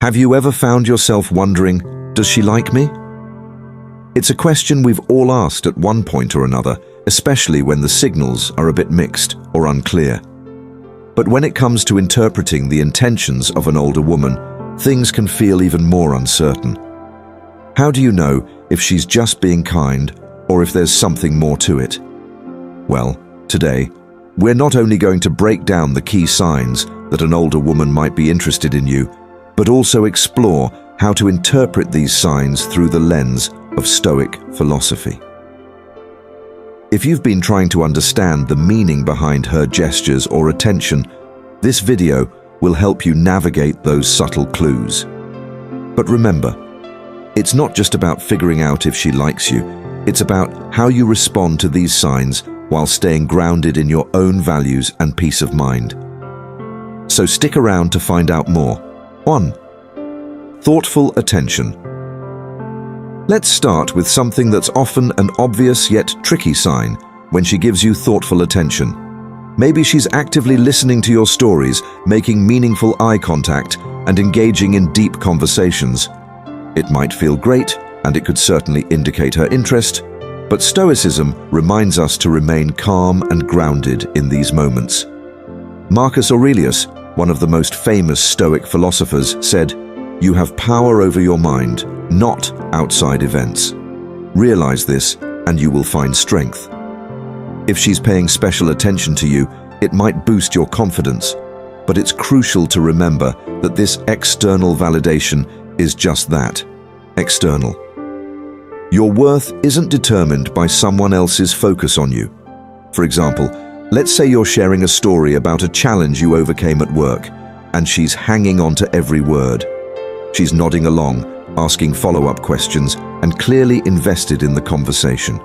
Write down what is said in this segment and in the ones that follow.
Have you ever found yourself wondering, does she like me? It's a question we've all asked at one point or another, especially when the signals are a bit mixed or unclear. But when it comes to interpreting the intentions of an older woman, things can feel even more uncertain. How do you know if she's just being kind or if there's something more to it? Well, today, we're not only going to break down the key signs that an older woman might be interested in you, but also explore how to interpret these signs through the lens of Stoic philosophy. If you've been trying to understand the meaning behind her gestures or attention, this video will help you navigate those subtle clues. But remember, it's not just about figuring out if she likes you, it's about how you respond to these signs while staying grounded in your own values and peace of mind. So stick around to find out more. 1. Thoughtful attention. Let's start with something that's often an obvious yet tricky sign when she gives you thoughtful attention. Maybe she's actively listening to your stories, making meaningful eye contact, and engaging in deep conversations. It might feel great, and it could certainly indicate her interest, but Stoicism reminds us to remain calm and grounded in these moments. Marcus Aurelius, one of the most famous Stoic philosophers, said, "You have power over your mind, not outside events. Realize this, and you will find strength." If she's paying special attention to you, it might boost your confidence, but it's crucial to remember that this external validation is just that, external. Your worth isn't determined by someone else's focus on you. For example, let's say you're sharing a story about a challenge you overcame at work, and she's hanging on to every word. She's nodding along, asking follow-up questions, and clearly invested in the conversation.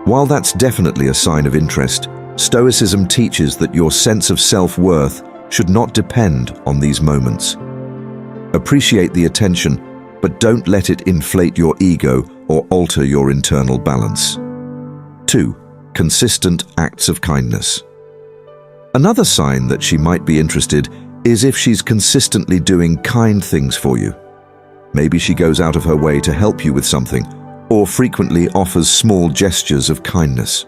While that's definitely a sign of interest, Stoicism teaches that your sense of self-worth should not depend on these moments. Appreciate the attention, but don't let it inflate your ego or alter your internal balance. 2. Consistent acts of kindness. Another sign that she might be interested is if she's consistently doing kind things for you. Maybe she goes out of her way to help you with something, or frequently offers small gestures of kindness,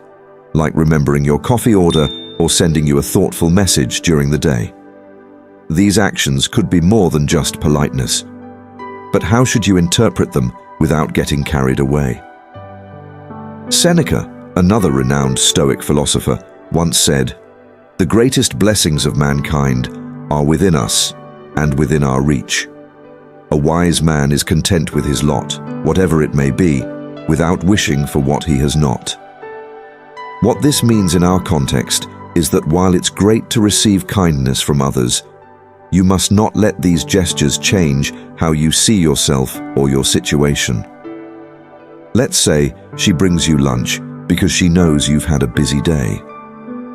like remembering your coffee order or sending you a thoughtful message during the day. These actions could be more than just politeness. But how should you interpret them without getting carried away? Seneca, another renowned Stoic philosopher, once said, "The greatest blessings of mankind are within us and within our reach. A wise man is content with his lot, whatever it may be, without wishing for what he has not." What this means in our context is that while it's great to receive kindness from others, you must not let these gestures change how you see yourself or your situation. Let's say she brings you lunch because she knows you've had a busy day.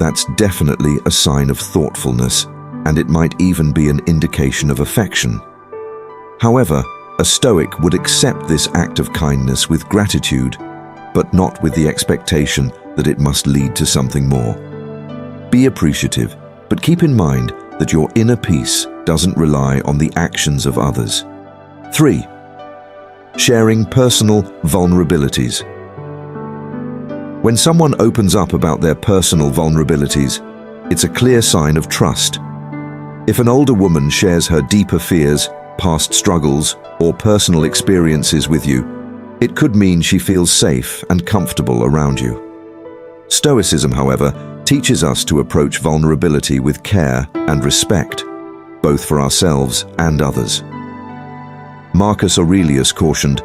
That's definitely a sign of thoughtfulness, and it might even be an indication of affection. However, a Stoic would accept this act of kindness with gratitude, but not with the expectation that it must lead to something more. Be appreciative, but keep in mind that your inner peace doesn't rely on the actions of others. 3. Sharing personal vulnerabilities. When someone opens up about their personal vulnerabilities, it's a clear sign of trust. If an older woman shares her deeper fears, past struggles, or personal experiences with you, it could mean she feels safe and comfortable around you. Stoicism, however, teaches us to approach vulnerability with care and respect, both for ourselves and others. Marcus Aurelius cautioned,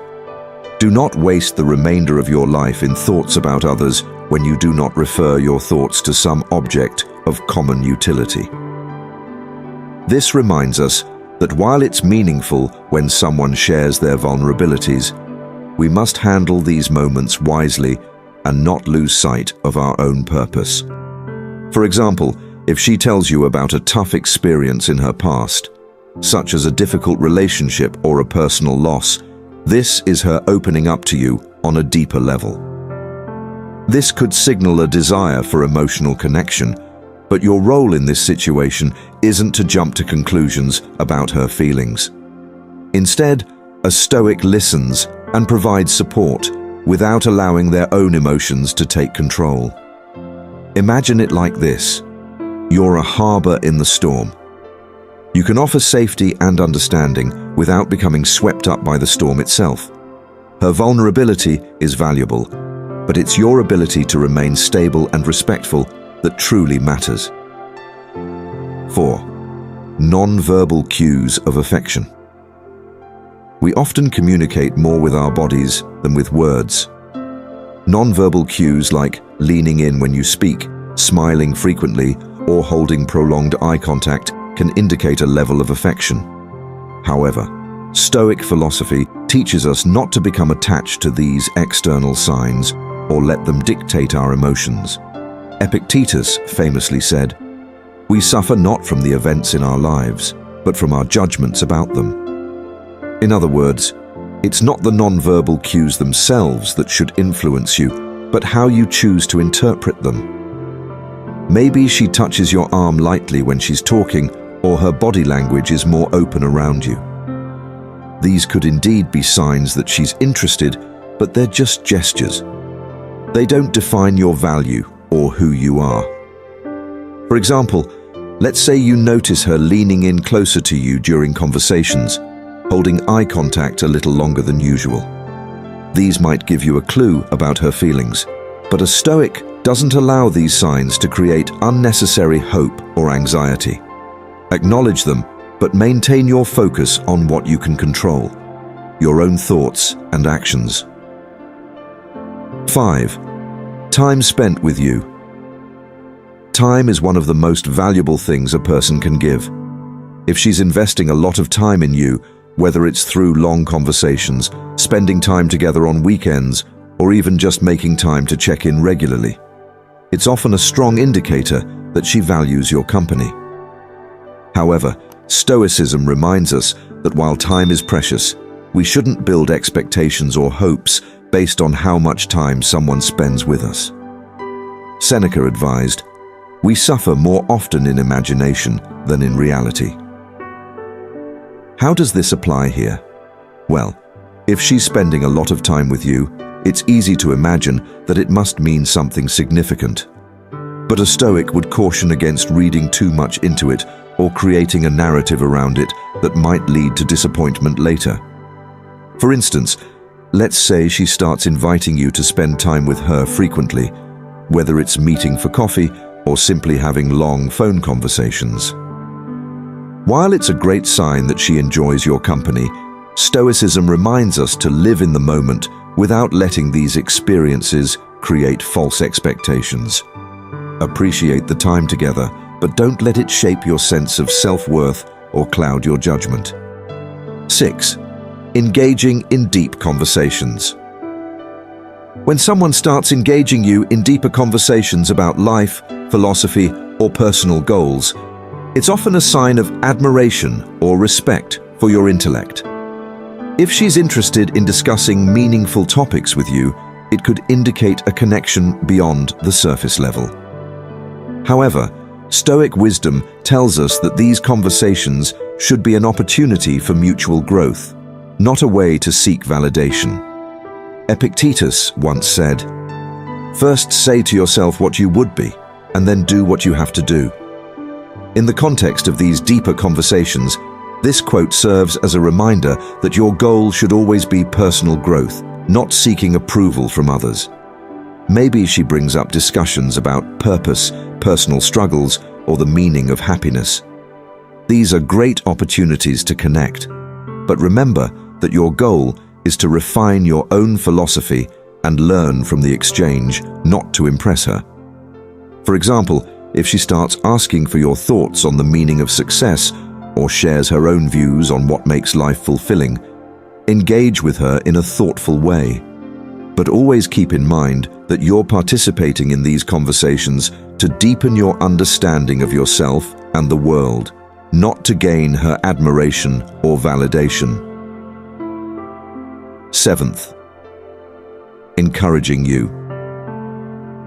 "Do not waste the remainder of your life in thoughts about others when you do not refer your thoughts to some object of common utility." This reminds us that while it's meaningful when someone shares their vulnerabilities, we must handle these moments wisely and not lose sight of our own purpose. For example, if she tells you about a tough experience in her past, such as a difficult relationship or a personal loss, this is her opening up to you on a deeper level. This could signal a desire for emotional connection, but your role in this situation isn't to jump to conclusions about her feelings. Instead, a Stoic listens and provides support without allowing their own emotions to take control. Imagine it like this. You're a harbor in the storm. You can offer safety and understanding without becoming swept up by the storm itself. Her vulnerability is valuable, but it's your ability to remain stable and respectful that truly matters. 4. Nonverbal cues of affection. We often communicate more with our bodies than with words. Nonverbal cues like leaning in when you speak, smiling frequently, or holding prolonged eye contact can indicate a level of affection. However, Stoic philosophy teaches us not to become attached to these external signs or let them dictate our emotions. Epictetus famously said, "We suffer not from the events in our lives, but from our judgments about them." In other words, it's not the nonverbal cues themselves that should influence you, but how you choose to interpret them. Maybe she touches your arm lightly when she's talking, or her body language is more open around you. These could indeed be signs that she's interested, but they're just gestures. They don't define your value or who you are. For example, let's say you notice her leaning in closer to you during conversations, holding eye contact a little longer than usual. These might give you a clue about her feelings, but a Stoic doesn't allow these signs to create unnecessary hope or anxiety. Acknowledge them, but maintain your focus on what you can control, your own thoughts and actions. 5. Time spent with you. Time is one of the most valuable things a person can give. If she's investing a lot of time in you, whether it's through long conversations, spending time together on weekends, or even just making time to check in regularly, it's often a strong indicator that she values your company. However, Stoicism reminds us that while time is precious, we shouldn't build expectations or hopes based on how much time someone spends with us. Seneca advised, "We suffer more often in imagination than in reality." How does this apply here? Well, if she's spending a lot of time with you, it's easy to imagine that it must mean something significant. But a Stoic would caution against reading too much into it or creating a narrative around it that might lead to disappointment later. For instance, let's say she starts inviting you to spend time with her frequently, whether it's meeting for coffee or simply having long phone conversations. While it's a great sign that she enjoys your company, Stoicism reminds us to live in the moment without letting these experiences create false expectations. Appreciate the time together, but don't let it shape your sense of self-worth or cloud your judgment. 6. Engaging in deep conversations. When someone starts engaging you in deeper conversations about life, philosophy, or personal goals, it's often a sign of admiration or respect for your intellect. If she's interested in discussing meaningful topics with you, it could indicate a connection beyond the surface level. However, Stoic wisdom tells us that these conversations should be an opportunity for mutual growth, not a way to seek validation. Epictetus once said, "First say to yourself what you would be, and then do what you have to do." In the context of these deeper conversations, this quote serves as a reminder that your goal should always be personal growth, not seeking approval from others. Maybe she brings up discussions about purpose, personal struggles, or the meaning of happiness. These are great opportunities to connect, but remember that your goal is to refine your own philosophy and learn from the exchange, not to impress her. For example, if she starts asking for your thoughts on the meaning of success or shares her own views on what makes life fulfilling, engage with her in a thoughtful way. But always keep in mind that you're participating in these conversations to deepen your understanding of yourself and the world, not to gain her admiration or validation. 7th, encouraging you.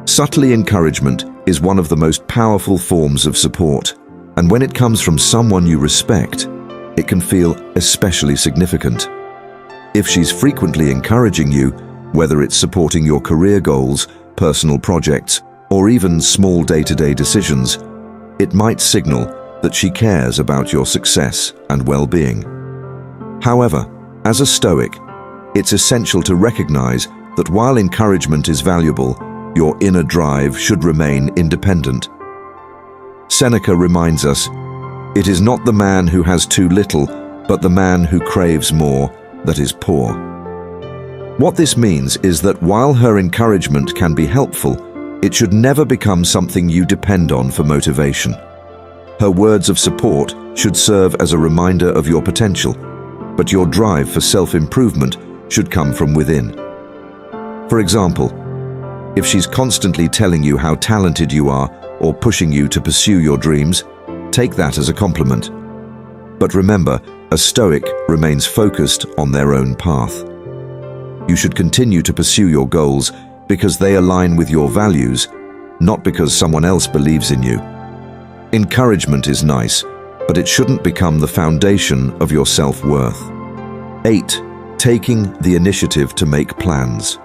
Subtly encouragement is one of the most powerful forms of support, and when it comes from someone you respect, it can feel especially significant. If she's frequently encouraging you, whether it's supporting your career goals, personal projects, or even small day-to-day decisions, it might signal that she cares about your success and well-being. However, as a Stoic, it's essential to recognize that while encouragement is valuable, your inner drive should remain independent. Seneca reminds us, "It is not the man who has too little, but the man who craves more that is poor." What this means is that while her encouragement can be helpful, it should never become something you depend on for motivation. Her words of support should serve as a reminder of your potential, but your drive for self-improvement should come from within. For example, if she's constantly telling you how talented you are or pushing you to pursue your dreams, take that as a compliment. But remember, a Stoic remains focused on their own path. You should continue to pursue your goals because they align with your values, not because someone else believes in you. Encouragement is nice, but it shouldn't become the foundation of your self-worth. 8. Taking the initiative to make plans.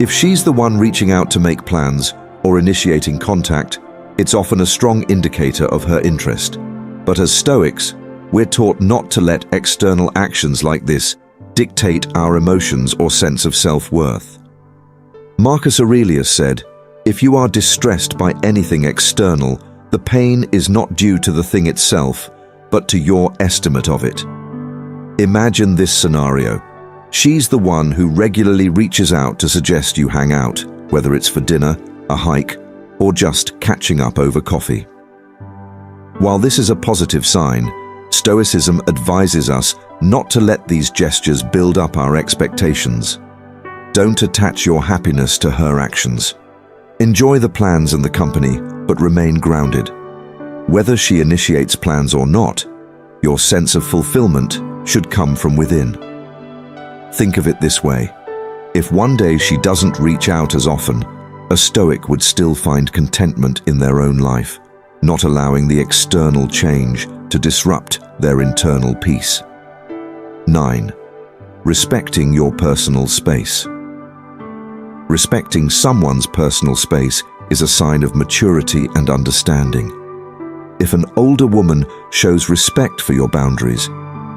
If she's the one reaching out to make plans or initiating contact, it's often a strong indicator of her interest. But as Stoics, we're taught not to let external actions like this dictate our emotions or sense of self-worth. Marcus Aurelius said, "If you are distressed by anything external, the pain is not due to the thing itself, but to your estimate of it." Imagine this scenario. She's the one who regularly reaches out to suggest you hang out, whether it's for dinner, a hike, or just catching up over coffee. While this is a positive sign, Stoicism advises us not to let these gestures build up our expectations. Don't attach your happiness to her actions. Enjoy the plans and the company, but remain grounded. Whether she initiates plans or not, your sense of fulfillment should come from within. Think of it this way. If one day she doesn't reach out as often, a Stoic would still find contentment in their own life, not allowing the external change to disrupt their internal peace. 9. Respecting your personal space. Respecting someone's personal space is a sign of maturity and understanding. If an older woman shows respect for your boundaries,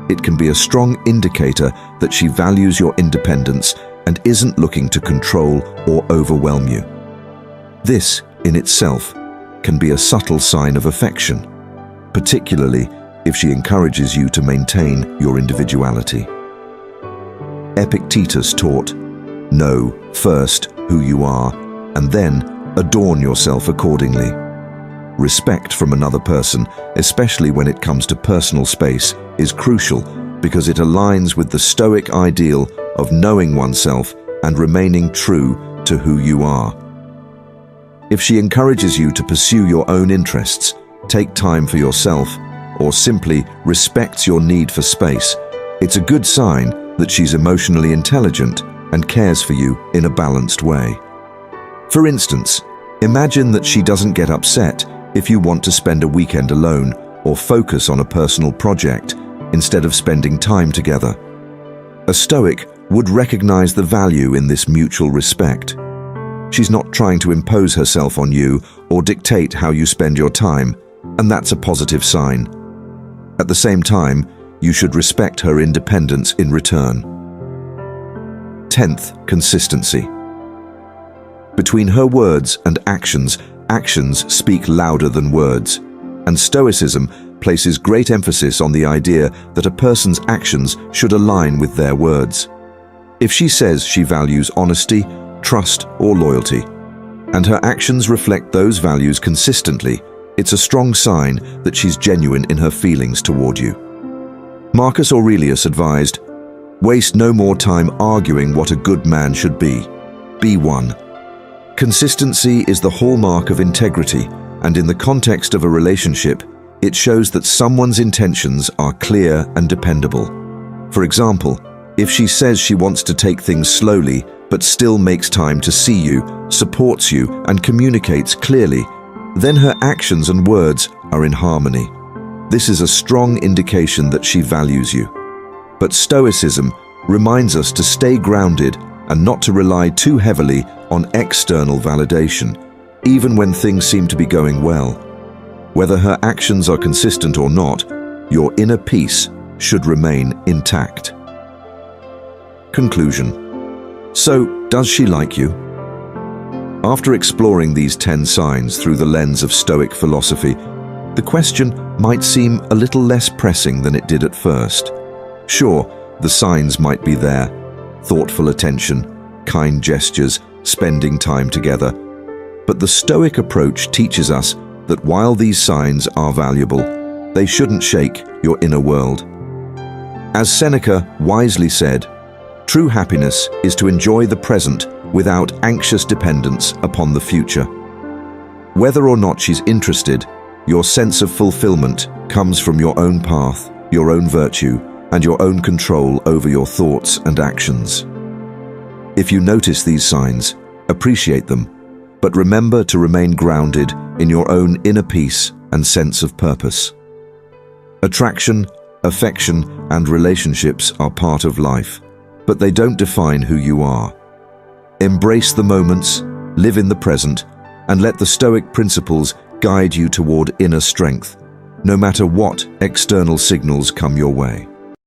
it can be a strong indicator that she values your independence and isn't looking to control or overwhelm you. This, in itself, can be a subtle sign of affection, particularly if she encourages you to maintain your individuality. Epictetus taught, "Know first who you are, and then adorn yourself accordingly." Respect from another person, especially when it comes to personal space, is crucial because it aligns with the Stoic ideal of knowing oneself and remaining true to who you are. If she encourages you to pursue your own interests, take time for yourself, or simply respects your need for space, it's a good sign that she's emotionally intelligent and cares for you in a balanced way. For instance, imagine that she doesn't get upset if you want to spend a weekend alone or focus on a personal project instead of spending time together. A Stoic would recognize the value in this mutual respect. She's not trying to impose herself on you or dictate how you spend your time, and that's a positive sign. At the same time, you should respect her independence in return. 10th, consistency. Between her words and actions, actions speak louder than words, and Stoicism places great emphasis on the idea that a person's actions should align with their words. If she says she values honesty, trust, or loyalty, and her actions reflect those values consistently, it's a strong sign that she's genuine in her feelings toward you. Marcus Aurelius advised, "Waste no more time arguing what a good man should be. Be one." Consistency is the hallmark of integrity, and in the context of a relationship, it shows that someone's intentions are clear and dependable. For example, if she says she wants to take things slowly but still makes time to see you, supports you, and communicates clearly, then her actions and words are in harmony. This is a strong indication that she values you. But Stoicism reminds us to stay grounded and not to rely too heavily on external validation, even when things seem to be going well. Whether her actions are consistent or not, your inner peace should remain intact. Conclusion. So, does she like you? After exploring these 10 signs through the lens of Stoic philosophy, the question might seem a little less pressing than it did at first. Sure, the signs might be there: thoughtful attention, kind gestures, spending time together. But the Stoic approach teaches us that while these signs are valuable, they shouldn't shake your inner world. As Seneca wisely said, true happiness is to enjoy the present without anxious dependence upon the future. Whether or not she's interested, your sense of fulfillment comes from your own path, your own virtue, and your own control over your thoughts and actions. If you notice these signs, appreciate them, but remember to remain grounded in your own inner peace and sense of purpose. Attraction, affection, and relationships are part of life, but they don't define who you are. Embrace the moments, live in the present, and let the Stoic principles guide you toward inner strength, no matter what external signals come your way.